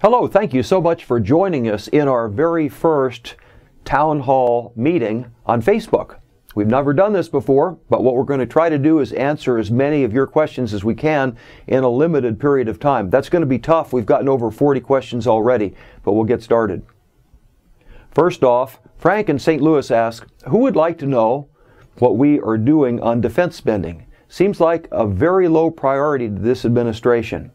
Hello, thank you so much for joining us in our very first town hall meeting on Facebook. We've never done this before, but what we're going to try to do is answer as many of your questions as we can in a limited period of time. That's going to be tough. We've gotten over 40 questions already, but we'll get started. First off, Frank in St. Louis asks, who would like to know what we are doing on defense spending? Seems like a very low priority to this administration.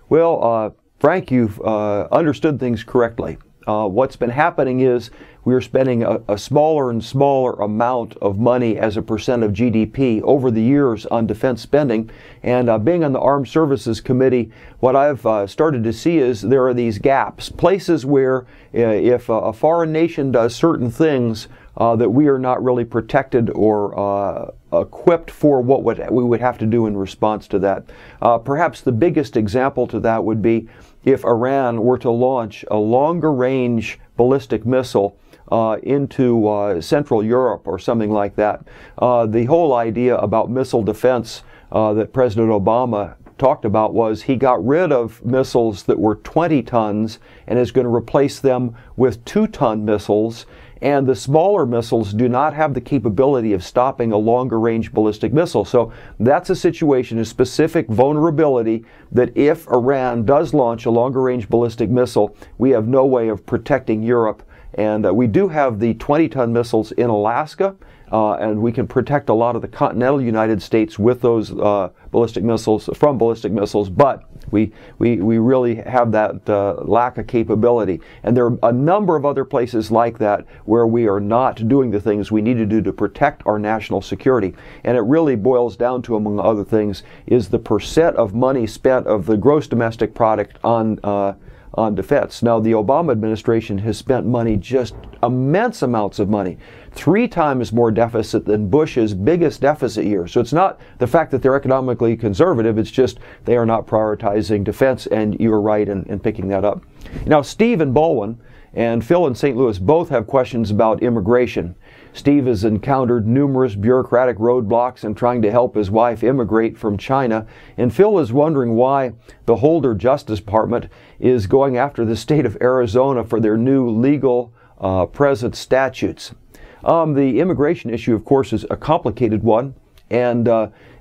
Well, Frank, you've understood things correctly. What's been happening is we're spending a smaller and smaller amount of money as a percent of GDP over the years on defense spending. And being on the Armed Services Committee, what I've started to see is there are these gaps, places where if a foreign nation does certain things, that we are not really protected or equipped for what we would have to do in response to that. Perhaps the biggest example to that would be if Iran were to launch a longer range ballistic missile into Central Europe or something like that. The whole idea about missile defense that President Obama talked about was he got rid of missiles that were 20 tons and is going to replace them with 2-ton missiles. And the smaller missiles do not have the capability of stopping a longer range ballistic missile. So that's a situation, a specific vulnerability that if Iran does launch a longer range ballistic missile, we have no way of protecting Europe. And we do have the 20-ton missiles in Alaska, and we can protect a lot of the continental United States with those ballistic missiles, from ballistic missiles, but we really have that lack of capability. And there are a number of other places like that where we are not doing the things we need to do to protect our national security. And it really boils down to, among other things, is the percent of money spent of the gross domestic product on defense. Now, the Obama administration has spent money, just immense amounts of money, 3 times more deficit than Bush's biggest deficit year. So it's not the fact that they're economically conservative, it's just they are not prioritizing defense, and you were right in picking that up. Now, Steve in Baldwin and Phil in St. Louis both have questions about immigration. Steve has encountered numerous bureaucratic roadblocks in trying to help his wife immigrate from China, and Phil is wondering why the Holder Justice Department is going after the state of Arizona for their new legal present statutes. The immigration issue, of course, is a complicated one, and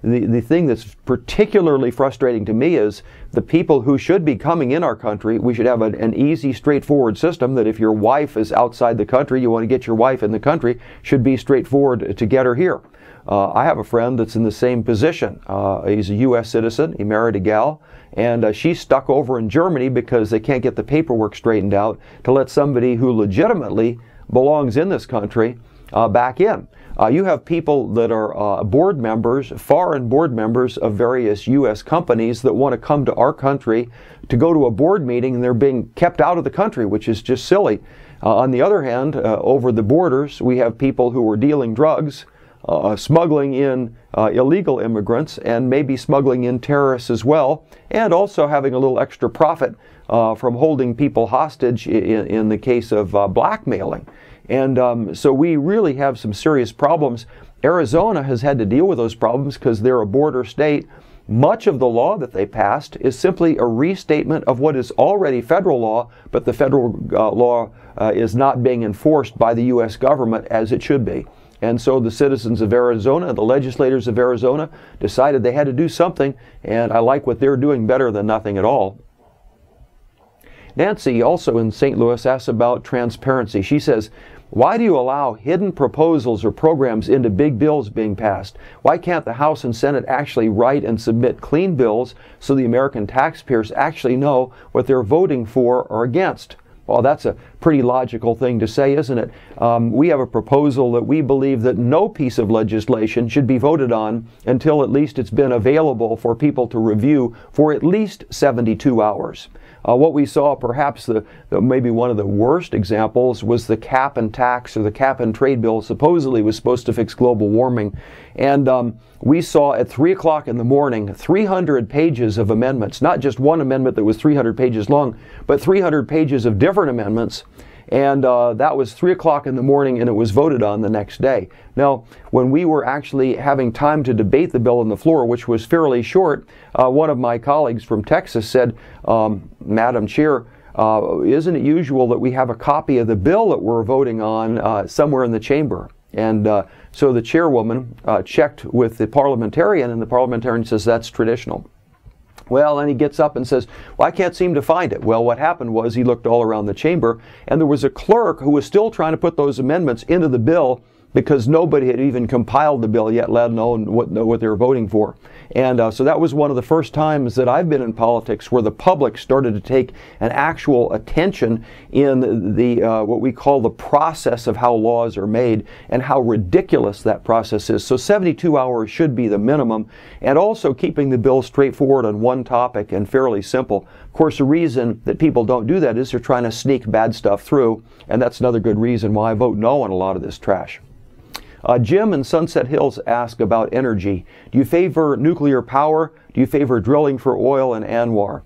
the thing that's particularly frustrating to me is the people who should be coming in our country. We should have an easy, straightforward system that if your wife is outside the country, you want to get your wife in the country, should be straightforward to get her here. I have a friend that's in the same position. He's a U.S. citizen. He married a gal, and she's stuck over in Germany because they can't get the paperwork straightened out to let somebody who legitimately belongs in this country back in. You have people that are board members, foreign board members of various U.S. companies that want to come to our country to go to a board meeting, and they're being kept out of the country, which is just silly. On the other hand, over the borders, we have people who are dealing drugs, smuggling in illegal immigrants, and maybe smuggling in terrorists as well, and also having a little extra profit from holding people hostage in the case of blackmailing. And so we really have some serious problems. Arizona has had to deal with those problems because they're a border state. Much of the law that they passed is simply a restatement of what is already federal law, but the federal law is not being enforced by the U.S. government as it should be. And so the citizens of Arizona, the legislators of Arizona, decided they had to do something, and I like what they're doing better than nothing at all. Nancy, also in St. Louis, asks about transparency. She says, why do you allow hidden proposals or programs into big bills being passed? Why can't the House and Senate actually write and submit clean bills so the American taxpayers actually know what they're voting for or against? Well, that's a pretty logical thing to say, isn't it? We have a proposal that we believe that no piece of legislation should be voted on until at least it's been available for people to review for at least 72 hours. What we saw, perhaps maybe one of the worst examples, was the cap and tax, or the cap and trade bill supposedly was supposed to fix global warming. And we saw at 3 o'clock in the morning 300 pages of amendments, not just one amendment that was 300 pages long, but 300 pages of different amendments. And that was 3 o'clock in the morning, and it was voted on the next day. Now, when we were actually having time to debate the bill on the floor, which was fairly short, one of my colleagues from Texas said, Madam Chair, isn't it usual that we have a copy of the bill that we're voting on somewhere in the chamber? And so the chairwoman checked with the parliamentarian, and the parliamentarian says that's traditional. Well, then he gets up and says, well, I can't seem to find it. Well, what happened was he looked all around the chamber, and there was a clerk who was still trying to put those amendments into the bill because nobody had even compiled the bill yet, let alone what they were voting for. And so that was one of the first times that I've been in politics where the public started to take an actual attention in the what we call the process of how laws are made and how ridiculous that process is. So 72 hours should be the minimum, and also keeping the bill straightforward on one topic and fairly simple. Of course, the reason that people don't do that is they're trying to sneak bad stuff through, and that's another good reason why I vote no on a lot of this trash. Jim in Sunset Hills asked about energy. Do you favor nuclear power? Do you favor drilling for oil in Anwar?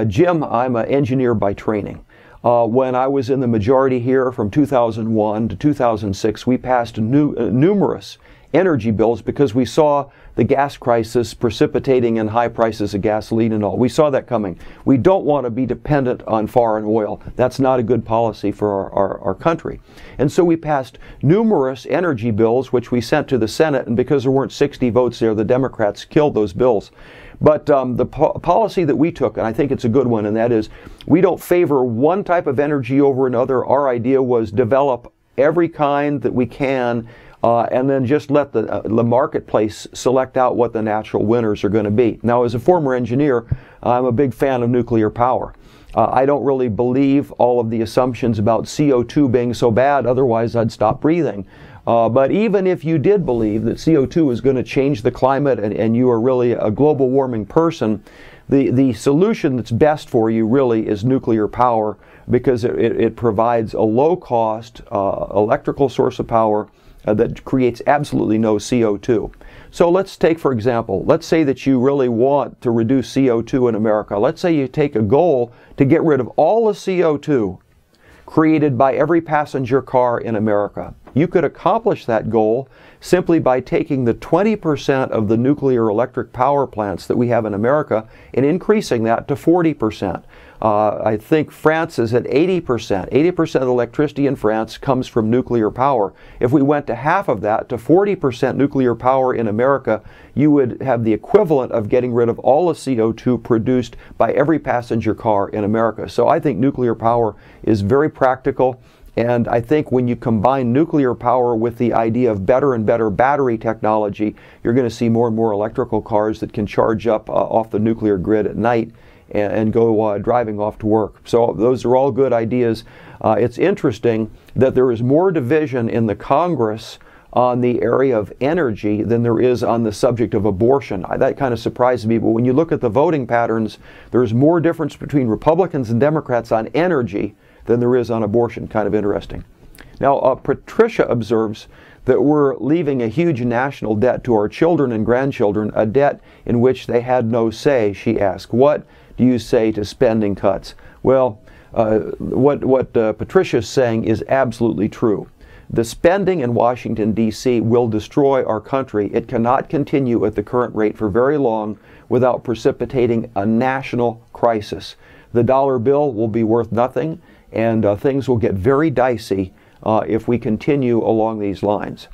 Jim, I'm an engineer by training. When I was in the majority here from 2001 to 2006, we passed numerous energy bills because we saw the gas crisis precipitating in high prices of gasoline and all. We saw that coming. We don't want to be dependent on foreign oil. That's not a good policy for our country. And so we passed numerous energy bills, which we sent to the Senate, and because there weren't 60 votes there, the Democrats killed those bills. But the policy that we took, and I think it's a good one, and that is we don't favor one type of energy over another. Our idea was develop every kind that we can, and then just let the marketplace select out what the natural winners are going to be. Now, as a former engineer, I'm a big fan of nuclear power. I don't really believe all of the assumptions about CO2 being so bad, otherwise I'd stop breathing. But even if you did believe that CO2 is going to change the climate and you are really a global warming person, the solution that's best for you really is nuclear power, because it provides a low-cost electrical source of power that creates absolutely no CO2. So let's take, for example, let's say that you really want to reduce CO2 in America. Let's say you take a goal to get rid of all the CO2 created by every passenger car in America. You could accomplish that goal simply by taking the 20% of the nuclear electric power plants that we have in America and increasing that to 40%. I think France is at 80%. 80% of the electricity in France comes from nuclear power. If we went to half of that, to 40% nuclear power in America, you would have the equivalent of getting rid of all the CO2 produced by every passenger car in America. So I think nuclear power is very practical. And I think when you combine nuclear power with the idea of better and better battery technology, you're going to see more and more electrical cars that can charge up off the nuclear grid at night and go driving off to work. So those are all good ideas. It's interesting that there is more division in the Congress on the area of energy than there is on the subject of abortion. That kind of surprised me, but when you look at the voting patterns, there's more difference between Republicans and Democrats on energy than there is on abortion. Kind of interesting. Now, Patricia observes that we're leaving a huge national debt to our children and grandchildren, a debt in which they had no say. She asked, what do you say to spending cuts? Well, what Patricia's saying is absolutely true. The spending in Washington, D.C. will destroy our country. It cannot continue at the current rate for very long without precipitating a national crisis. The dollar bill will be worth nothing, and things will get very dicey if we continue along these lines.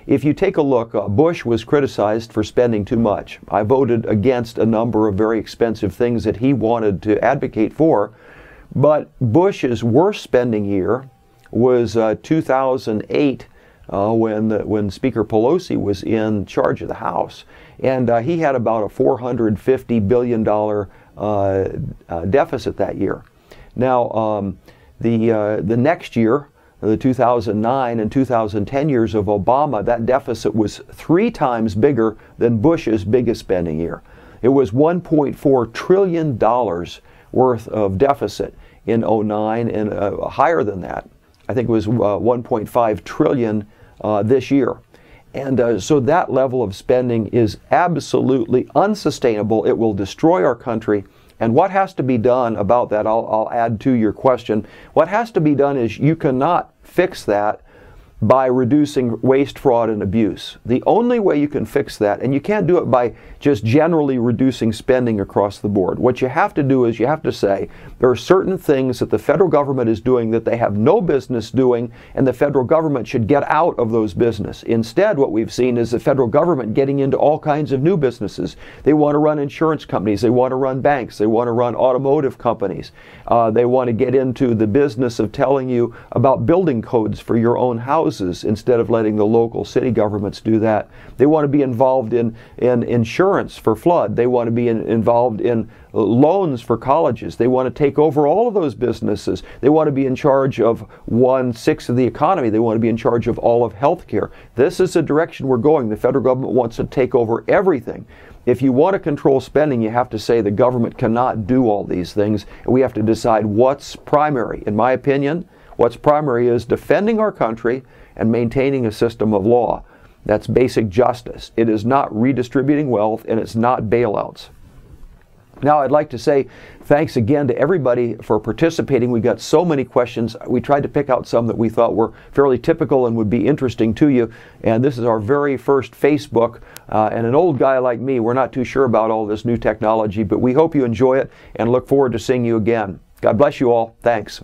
If you take a look, Bush was criticized for spending too much. I voted against a number of very expensive things that he wanted to advocate for, but Bush's worst spending year was 2008 when Speaker Pelosi was in charge of the House, and he had about a $450 billion deficit that year. Now, the next year, the 2009 and 2010 years of Obama, that deficit was 3 times bigger than Bush's biggest spending year. It was $1.4 trillion worth of deficit in 2009, and higher than that. I think it was 1.5 trillion this year. And so that level of spending is absolutely unsustainable. It will destroy our country. And what has to be done about that, I'll add to your question. What has to be done is you cannot fix that by reducing waste, fraud, and abuse. The only way you can fix that, and you can't do it by just generally reducing spending across the board. What you have to do is you have to say there are certain things that the federal government is doing that they have no business doing, and the federal government should get out of those business. Instead, what we've seen is the federal government getting into all kinds of new businesses. They want to run insurance companies, they want to run banks, they want to run automotive companies. They want to get into the business of telling you about building codes for your own houses instead of letting the local city governments do that. They want to be involved in insurance for flood. They want to be involved in loans for colleges. They want to take over all of those businesses. They want to be in charge of 1/6 of the economy. They want to be in charge of all of healthcare. This is the direction we're going. The federal government wants to take over everything. If you want to control spending, you have to say the government cannot do all these things, and we have to decide what's primary. In my opinion, what's primary is defending our country and maintaining a system of law. That's basic justice. It is not redistributing wealth, and it's not bailouts. Now, I'd like to say thanks again to everybody for participating. We got so many questions. We tried to pick out some that we thought were fairly typical and would be interesting to you. And this is our very first Facebook. And an old guy like me, we're not too sure about all this new technology, but we hope you enjoy it and look forward to seeing you again. God bless you all. Thanks.